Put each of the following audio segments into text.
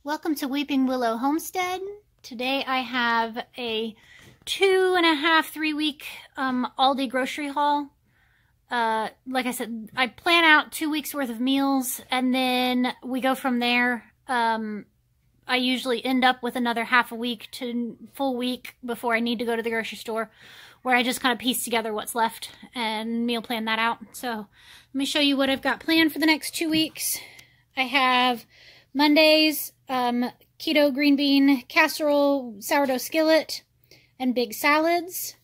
Welcome to Weeping Willow Homestead. Today I have a 2.5, 3 week Aldi grocery haul. Like I said, I plan out 2 weeks worth of meals and then we go from there. I usually end up with another half a week to full week before I need to go to the grocery store, where I just kind of piece together what's left and meal plan that out. So let me show you what I've got planned for the next 2 weeks. I have Mondays, keto green bean casserole, sourdough skillet, and big salads.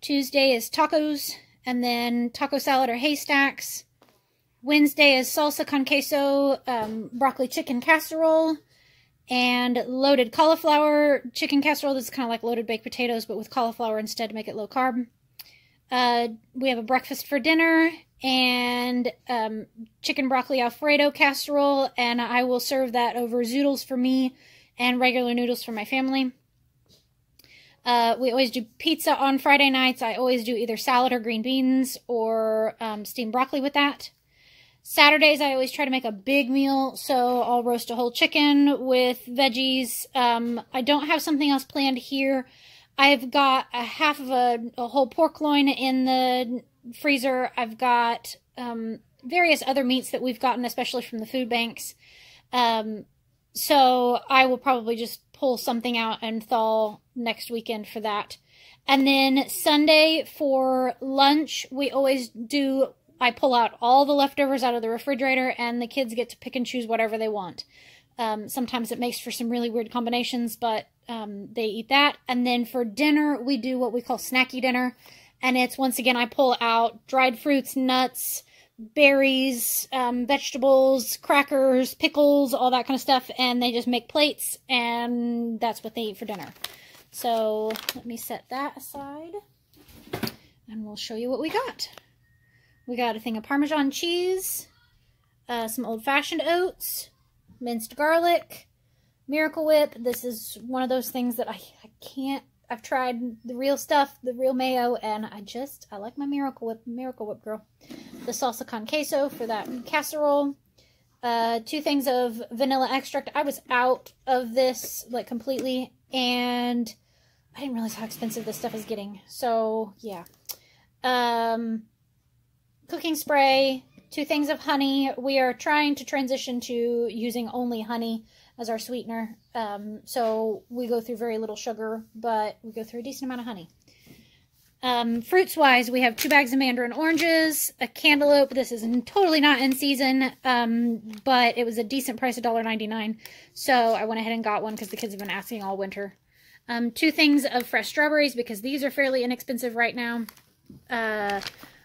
Tuesday is tacos, and then taco salad or haystacks. Wednesday is salsa con queso, broccoli chicken casserole, and loaded cauliflower chicken casserole. This is kind of like loaded baked potatoes, but with cauliflower instead to make it low carb. We have a breakfast for dinner, and chicken broccoli Alfredo casserole, and I will serve that over zoodles for me and regular noodles for my family. We always do pizza on Friday nights. I always do either salad or green beans or steamed broccoli with that. Saturdays, I always try to make a big meal, so I'll roast a whole chicken with veggies. I don't have something else planned here. I've got a half of a whole pork loin in the freezer. I've got various other meats that we've gotten, especially from the food banks. So I will probably just pull something out and thaw next weekend for that. And then Sunday for lunch, we always do, I pull out all the leftovers out of the refrigerator and the kids get to pick and choose whatever they want. Sometimes it makes for some really weird combinations, but they eat that. And then for dinner, we do what we call snacky dinner. And it's, once again, I pull out dried fruits, nuts, berries, vegetables, crackers, pickles, all that kind of stuff. And they just make plates, and that's what they eat for dinner. So let me set that aside, and we'll show you what we got. We got a thing of Parmesan cheese, some old-fashioned oats, minced garlic, Miracle Whip. This is one of those things that I can't. I've tried the real stuff, the real mayo, and I like my Miracle Whip girl. The salsa con queso for that casserole. 2 things of vanilla extract. I was out of this, like, completely, and I didn't realize how expensive this stuff is getting. So, yeah. Cooking spray. 2 things of honey. We are trying to transition to using only honey as our sweetener. So we go through very little sugar, but we go through a decent amount of honey. Fruits-wise, we have 2 bags of mandarin oranges, a cantaloupe. This is totally not in season, but it was a decent price, $1.99. So I went ahead and got one because the kids have been asking all winter. 2 things of fresh strawberries because these are fairly inexpensive right now.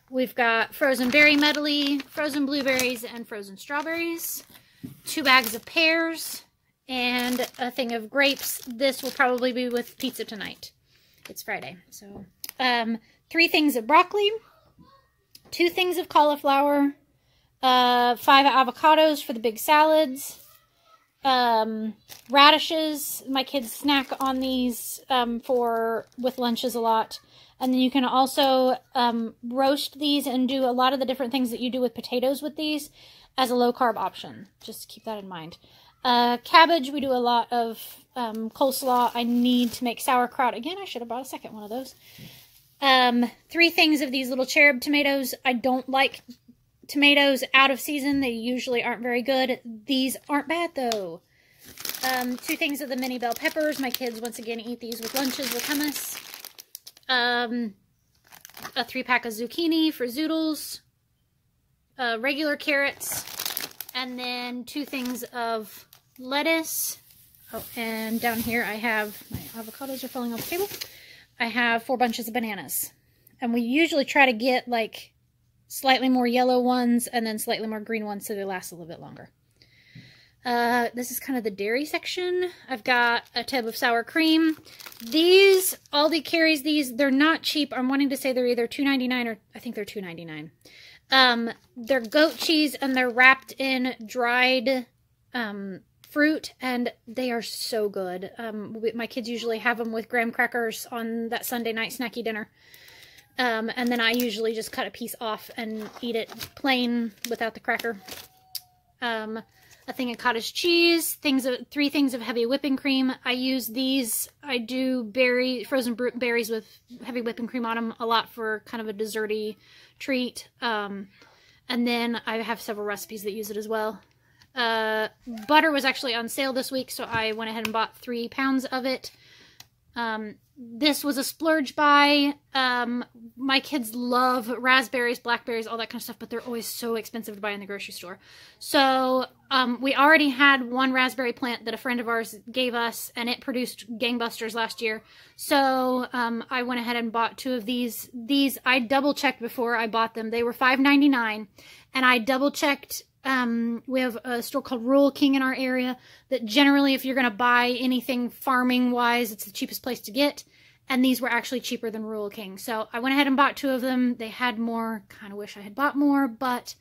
We've got frozen berry medley, frozen blueberries, and frozen strawberries. 2 bags of pears, and a thing of grapes. This will probably be with pizza tonight. It's Friday. So 3 things of broccoli, 2 things of cauliflower, 5 avocados for the big salads, radishes. My kids snack on these with lunches a lot. And then you can also roast these and do a lot of the different things that you do with potatoes with these as a low-carb option. Just keep that in mind. Cabbage, we do a lot of coleslaw. I need to make sauerkraut. Again, I should have bought a second one of those. 3 things of these little cherub tomatoes. I don't like tomatoes out of season. They usually aren't very good. These aren't bad, though. 2 things of the mini bell peppers. My kids, once again, eat these with lunches with hummus. A 3-pack of zucchini for zoodles, regular carrots, and then 2 things of lettuce. Oh, and down here I have, my avocados are falling off the table. I have 4 bunches of bananas. And we usually try to get like slightly more yellow ones and then slightly more green ones so they last a little bit longer. This is kind of the dairy section. I've got a tub of sour cream. These, Aldi carries these. They're not cheap. I'm wanting to say they're either $2.99 or I think they're $2.99. They're goat cheese and they're wrapped in dried fruit, and they are so good. My kids usually have them with graham crackers on that Sunday night snacky dinner. And then I usually just cut a piece off and eat it plain without the cracker. a thing of cottage cheese, 3 things of heavy whipping cream. I use these. I do frozen berries with heavy whipping cream on them a lot for kind of a desserty treat. And then I have several recipes that use it as well. Butter was actually on sale this week, so I went ahead and bought 3 pounds of it. This was a splurge buy. My kids love raspberries, blackberries, all that kind of stuff, but they're always so expensive to buy in the grocery store. So, we already had one raspberry plant that a friend of ours gave us, and it produced gangbusters last year. So, I went ahead and bought 2 of these. These, I double-checked before I bought them. They were $5.99, and I double-checked. We have a store called Rural King in our area that generally, if you're going to buy anything farming-wise, it's the cheapest place to get. And these were actually cheaper than Rural King. So I went ahead and bought 2 of them. They had more. Kind of wish I had bought more, but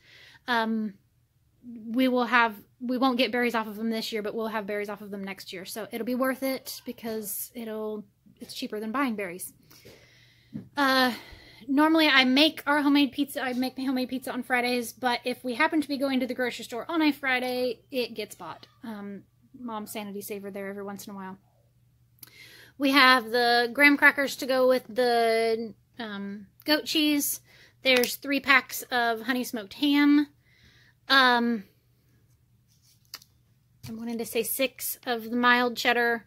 we won't get berries off of them this year, but we'll have berries off of them next year. So it'll be worth it because it's cheaper than buying berries. Normally I make our homemade pizza. I make my homemade pizza on Fridays, but if we happen to be going to the grocery store on a Friday, it gets bought. Mom's sanity saver there every once in a while. We have the graham crackers to go with the goat cheese. There's 3 packs of honey smoked ham. I'm wanting to say 6 of the mild cheddar,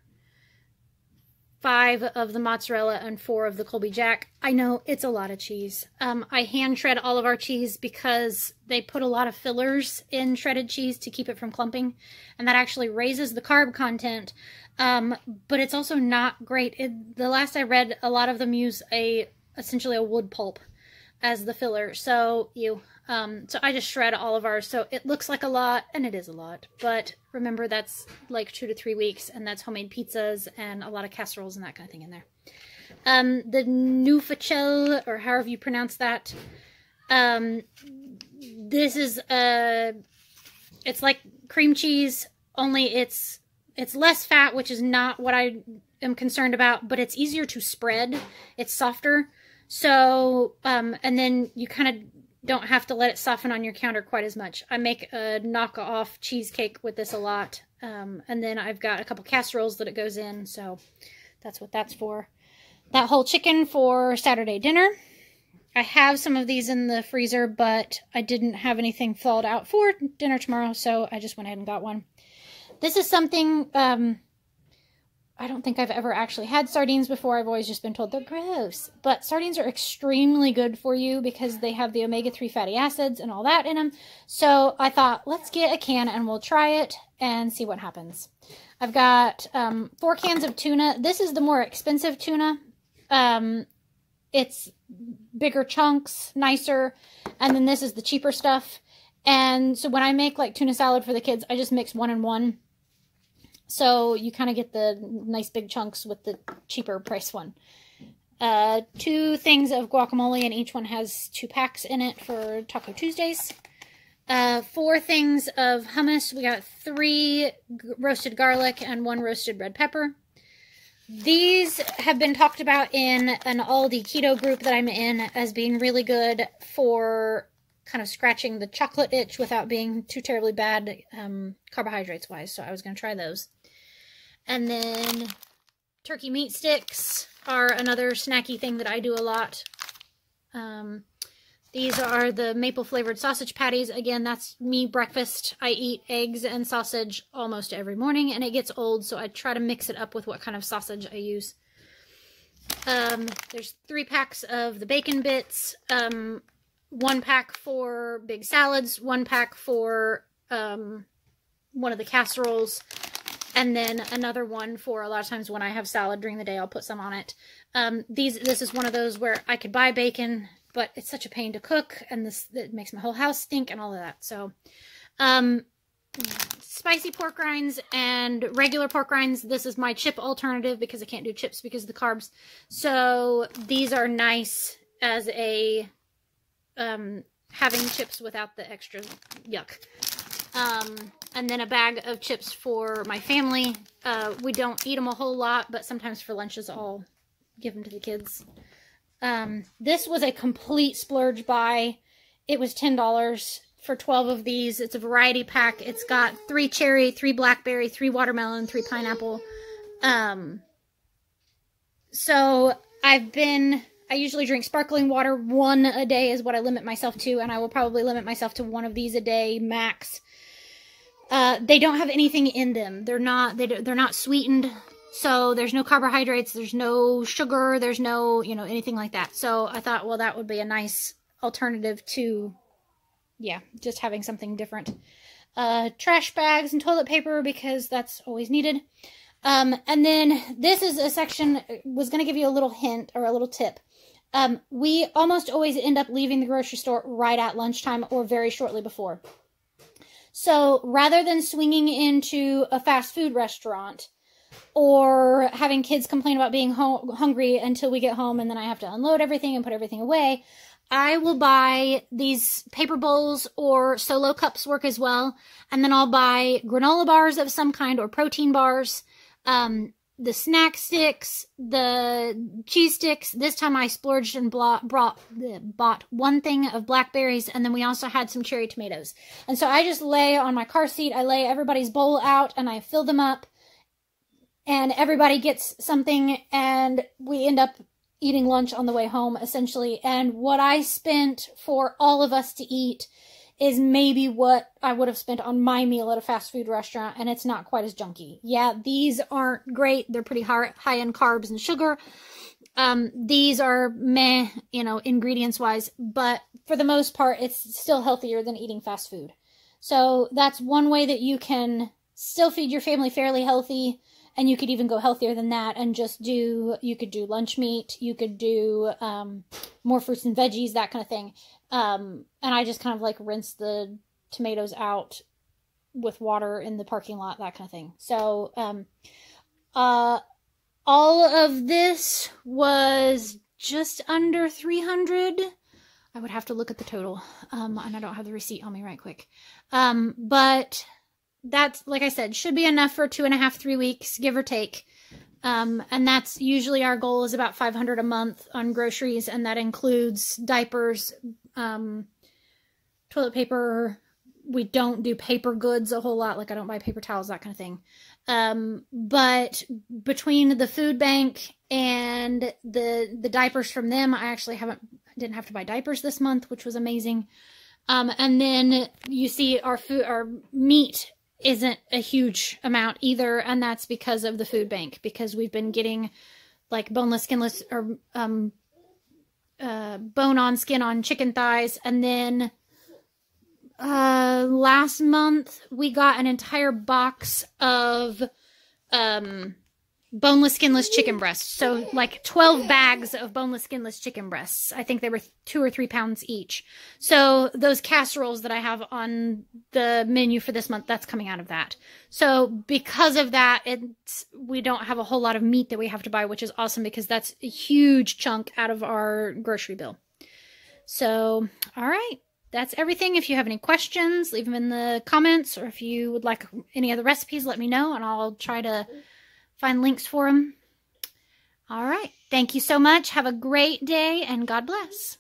5 of the mozzarella, and 4 of the Colby Jack. I know, it's a lot of cheese. I hand shred all of our cheese because they put a lot of fillers in shredded cheese to keep it from clumping, and that actually raises the carb content, but it's also not great. The last I read, a lot of them use essentially a wood pulp as the filler, so I just shred all of ours, so it looks like a lot, and it is a lot, but remember that's like 2 to 3 weeks, and that's homemade pizzas and a lot of casseroles and that kind of thing in there. The Nufacel, or however you pronounce that, this is it's like cream cheese, only it's less fat, which is not what I am concerned about, but it's easier to spread. It's softer, so and then you kind of don't have to let it soften on your counter quite as much. I make a knockoff cheesecake with this a lot. And then I've got a couple casseroles that it goes in, so that's what that's for. That whole chicken for Saturday dinner. I have some of these in the freezer, but I didn't have anything thawed out for dinner tomorrow, so I just went ahead and got one. This is something, I don't think I've ever actually had sardines before. I've always just been told they're gross. But sardines are extremely good for you because they have the omega-3 fatty acids and all that in them. So I thought, let's get a can and we'll try it and see what happens. I've got 4 cans of tuna. This is the more expensive tuna. It's bigger chunks, nicer. And then this is the cheaper stuff. And so when I make like tuna salad for the kids, I just mix 1 and 1. So you kind of get the nice big chunks with the cheaper price one. 2 things of guacamole, and each one has 2 packs in it for Taco Tuesdays. 4 things of hummus. We got 3 roasted garlic and 1 roasted red pepper. These have been talked about in an Aldi keto group that I'm in as being really good for kind of scratching the chocolate itch without being too terribly bad carbohydrates wise. So I was going to try those. And then turkey meat sticks are another snacky thing that I do a lot. These are the maple flavored sausage patties. Again, that's me breakfast. I eat eggs and sausage almost every morning, and it gets old, so I try to mix it up with what kind of sausage I use. There's 3 packs of the bacon bits, 1 pack for big salads, 1 pack for one of the casseroles, and then another one for a lot of times when I have salad during the day, I'll put some on it. This is one of those where I could buy bacon, but it's such a pain to cook, and it makes my whole house stink and all of that. So, spicy pork rinds and regular pork rinds. This is my chip alternative because I can't do chips because of the carbs. So these are nice as a having chips without the extra yuck. And then a bag of chips for my family. We don't eat them a whole lot, but sometimes for lunches I'll give them to the kids. This was a complete splurge buy. It was $10 for 12 of these. It's a variety pack. It's got 3 cherry, 3 blackberry, 3 watermelon, 3 pineapple. So I usually drink sparkling water. 1 a day is what I limit myself to, and I will probably limit myself to 1 of these a day max. They don't have anything in them. They're not sweetened, so there's no carbohydrates, there's no sugar, there's no, anything like that. So I thought, well, that would be a nice alternative to, yeah, just having something different. Trash bags and toilet paper, because that's always needed. And then this is a section, was going to give you a little hint or a little tip. We almost always end up leaving the grocery store right at lunchtime or very shortly before. So rather than swinging into a fast food restaurant or having kids complain about being hungry until we get home and then I have to unload everything and put everything away, I will buy these paper bowls, or solo cups work as well. And then I'll buy granola bars of some kind or protein bars. The snack sticks, the cheese sticks. This time I splurged and bought 1 thing of blackberries, and then we also had some cherry tomatoes. And so I just lay on my car seat, I lay everybody's bowl out, and I fill them up, and everybody gets something, and we end up eating lunch on the way home, essentially. And what I spent for all of us to eat is maybe what I would have spent on my meal at a fast food restaurant, and it's not quite as junky. Yeah, these aren't great. They're pretty high in carbs and sugar. These are meh, ingredients-wise, but for the most part, it's still healthier than eating fast food. So that's one way that you can still feed your family fairly healthy, and you could even go healthier than that and you could do lunch meat, you could do more fruits and veggies, that kind of thing. And I just kind of like rinse the tomatoes out with water in the parking lot, that kind of thing. So, all of this was just under 300. I would have to look at the total. And I don't have the receipt on me right quick. But that's, like I said, should be enough for 2.5, 3 weeks, give or take. And that's usually our goal, is about $500 a month on groceries. And that includes diapers, toilet paper. We don't do paper goods a whole lot. Like, I don't buy paper towels, that kind of thing. But between the food bank and the diapers from them, I actually didn't have to buy diapers this month, which was amazing. And then you see our meat isn't a huge amount either. And that's because of the food bank, because we've been getting like boneless, skinless, or, bone-on, skin-on chicken thighs. And then last month we got an entire box of boneless, skinless chicken breasts. So like 12 bags of boneless, skinless chicken breasts. I think they were 2 or 3 pounds each. So those casseroles that I have on the menu for this month, that's coming out of that. So because of that, we don't have a whole lot of meat that we have to buy, which is awesome, because that's a huge chunk out of our grocery bill. So, all right. That's everything. If you have any questions, leave them in the comments, or if you would like any other recipes, let me know, and I'll try to find links for them. All right. Thank you so much. Have a great day, and God bless.